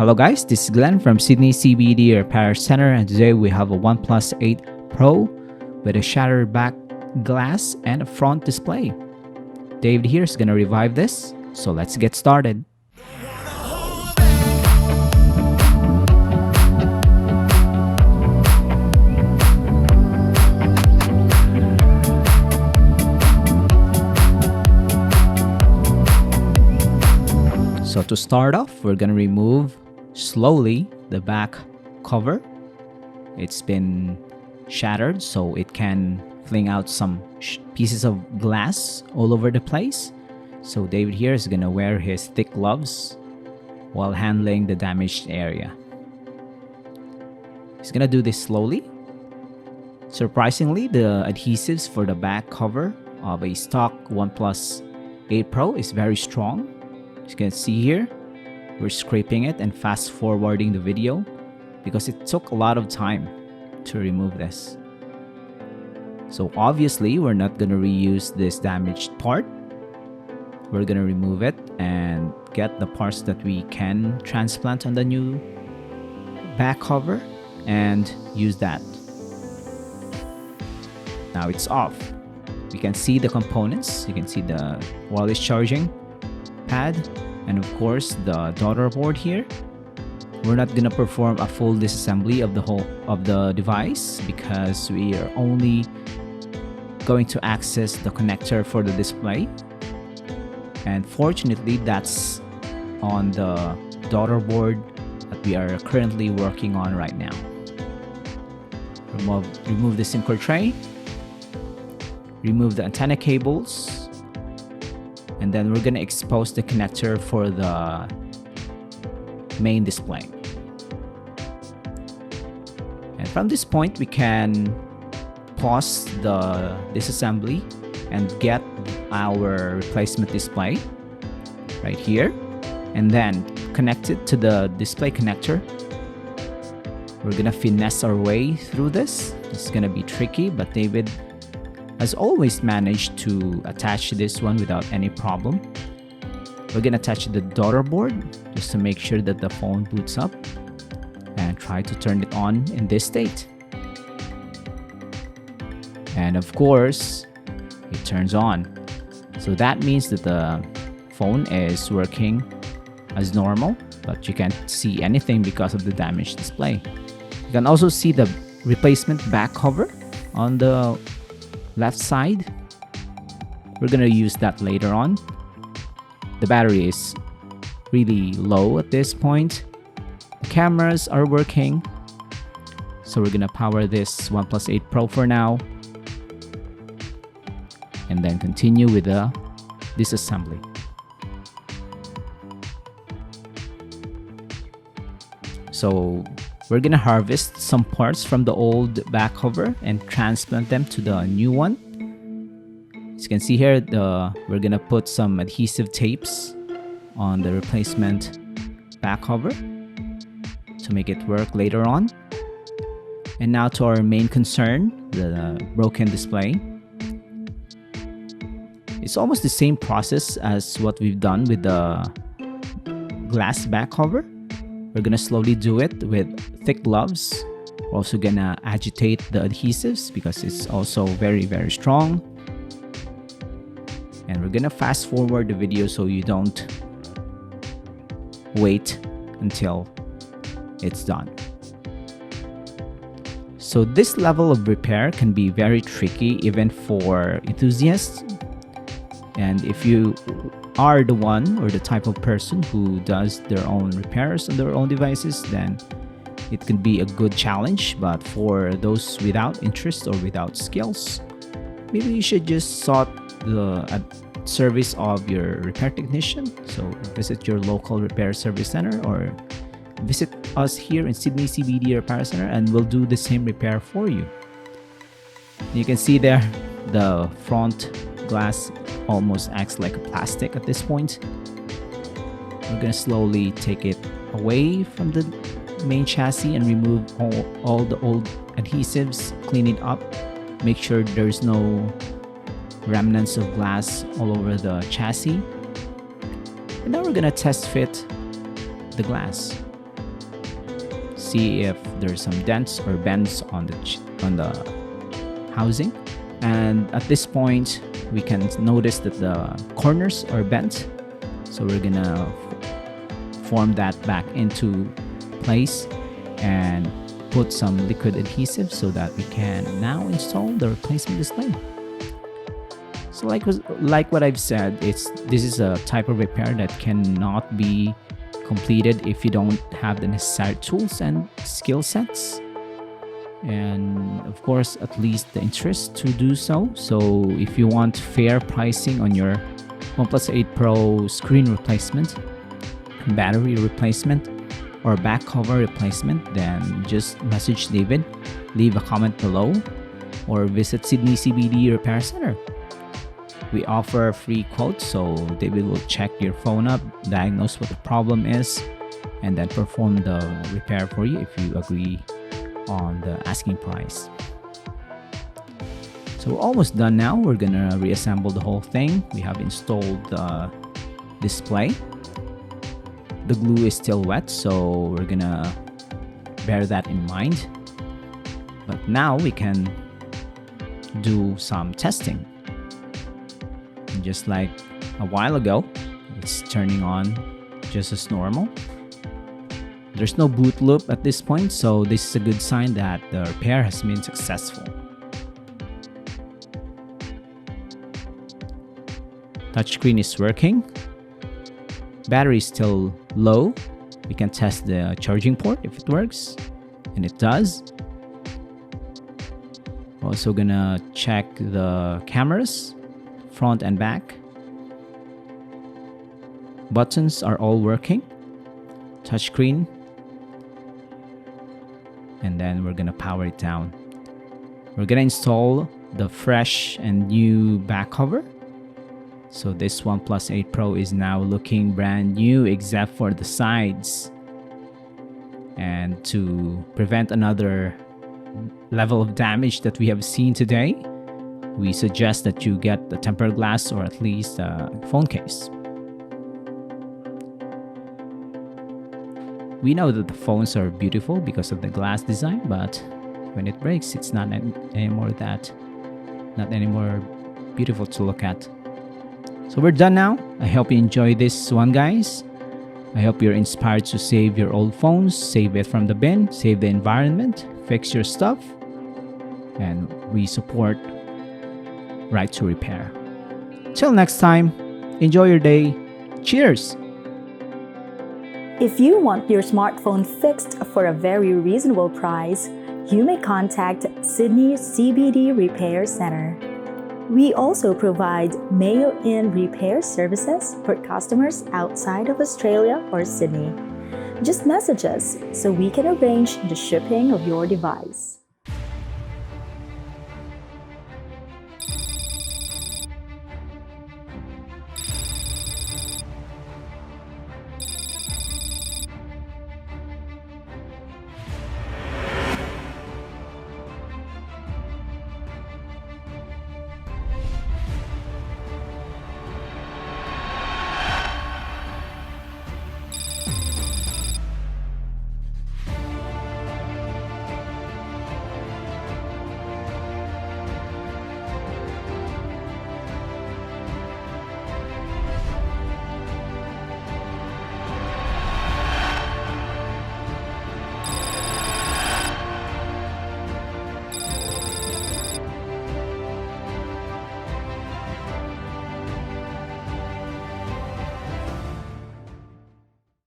Hello guys, this is Glenn from Sydney CBD Repair Center, and today we have a OnePlus 8 Pro with a shattered back glass and a front display. David here is going to revive this, so let's get started. So to start off, we're going to remove slowly the back cover. It's been shattered, so it can fling out some pieces of glass all over the place. So David here is going to wear his thick gloves while handling the damaged area. He's going to do this slowly. Surprisingly, the adhesives for the back cover of a stock OnePlus 8 Pro is very strong. As you can see here, we're scraping it and fast forwarding the video because it took a lot of time to remove this. So obviously, we're not going to reuse this damaged part. We're going to remove it and get the parts that we can transplant on the new back cover and use that. Now it's off. You can see the components. You can see the wireless charging pad and of course the daughter board here. We're not gonna perform a full disassembly of the whole of the device because we are only going to access the connector for the display, and fortunately that's on the daughter board that we are currently working on right now. Remove the SIM card tray, remove the antenna cables, and then we're gonna expose the connector for the main display. And from this point, we can pause the disassembly and get our replacement display right here, and then connect it to the display connector. We're gonna finesse our way through this. It's gonna be tricky, but David has always managed to attach this one without any problem. We're gonna attach the daughter board just to make sure that the phone boots up and try to turn it on in this state. And of course, it turns on. So that means that the phone is working as normal, but you can't see anything because of the damaged display. You can also see the replacement back cover on the left side. We're gonna use that later on. The battery is really low at this point. The cameras are working, so we're gonna power this OnePlus 8 Pro for now and then continue with the disassembly. So we're gonna harvest some parts from the old back cover and transplant them to the new one. As you can see here, we're gonna put some adhesive tapes on the replacement back cover to make it work later on. And now to our main concern, the broken display. It's almost the same process as what we've done with the glass back cover. We're gonna slowly do it with thick gloves. We're also gonna agitate the adhesives because it's also very, very strong. And we're gonna fast forward the video so you don't wait until it's done. So this level of repair can be very tricky even for enthusiasts. And if you are the one or the type of person who does their own repairs on their own devices, then it can be a good challenge. But for those without interest or without skills, maybe you should just sought the service of your repair technician. So visit your local repair service center or visit us here in Sydney CBD Repair Center and we'll do the same repair for you. You can see there the front glass almost acts like a plastic at this point. We're gonna slowly take it away from the main chassis and remove all the old adhesives, clean it up, make sure there's no remnants of glass all over the chassis. And now we're gonna test fit the glass. see if there's some dents or bends on the housing. And at this point, we can notice that the corners are bent. So we're gonna form that back into place and put some liquid adhesive so that we can now install the replacement display. So like what I've said, this is a type of repair that cannot be completed if you don't have the necessary tools and skill sets, and of course at least the interest to do so. So if you want fair pricing on your OnePlus 8 Pro screen replacement, battery replacement, or back cover replacement, then just message David, leave a comment below, or visit Sydney CBD Repair Center. We offer free quotes, so David will check your phone up, diagnose what the problem is, and then perform the repair for you if you agree on the asking price. So we're almost done now. We're gonna reassemble the whole thing. We have installed the display. The glue is still wet, so we're gonna bear that in mind. But now we can do some testing. Just like a while ago, it's turning on just as normal. There's no boot loop at this point, so this is a good sign that the repair has been successful. Touchscreen is working. Battery is still low. We can test the charging port if it works, and it does. Also gonna check the cameras, front and back. Buttons are all working. Touchscreen. And then we're gonna power it down. We're gonna install the fresh and new back cover. So this OnePlus 8 Pro is now looking brand new except for the sides. And to prevent another level of damage that we have seen today, we suggest that you get the tempered glass or at least a phone case. We know that the phones are beautiful because of the glass design, but when it breaks, it's not anymore beautiful to look at. So we're done now. I hope you enjoy this one, guys. I hope you're inspired to save your old phones, save it from the bin, save the environment, fix your stuff, and we support Right to Repair. Till next time, enjoy your day. Cheers! If you want your smartphone fixed for a very reasonable price, you may contact Sydney CBD Repair Center. We also provide mail-in repair services for customers outside of Australia or Sydney. Just message us so we can arrange the shipping of your device.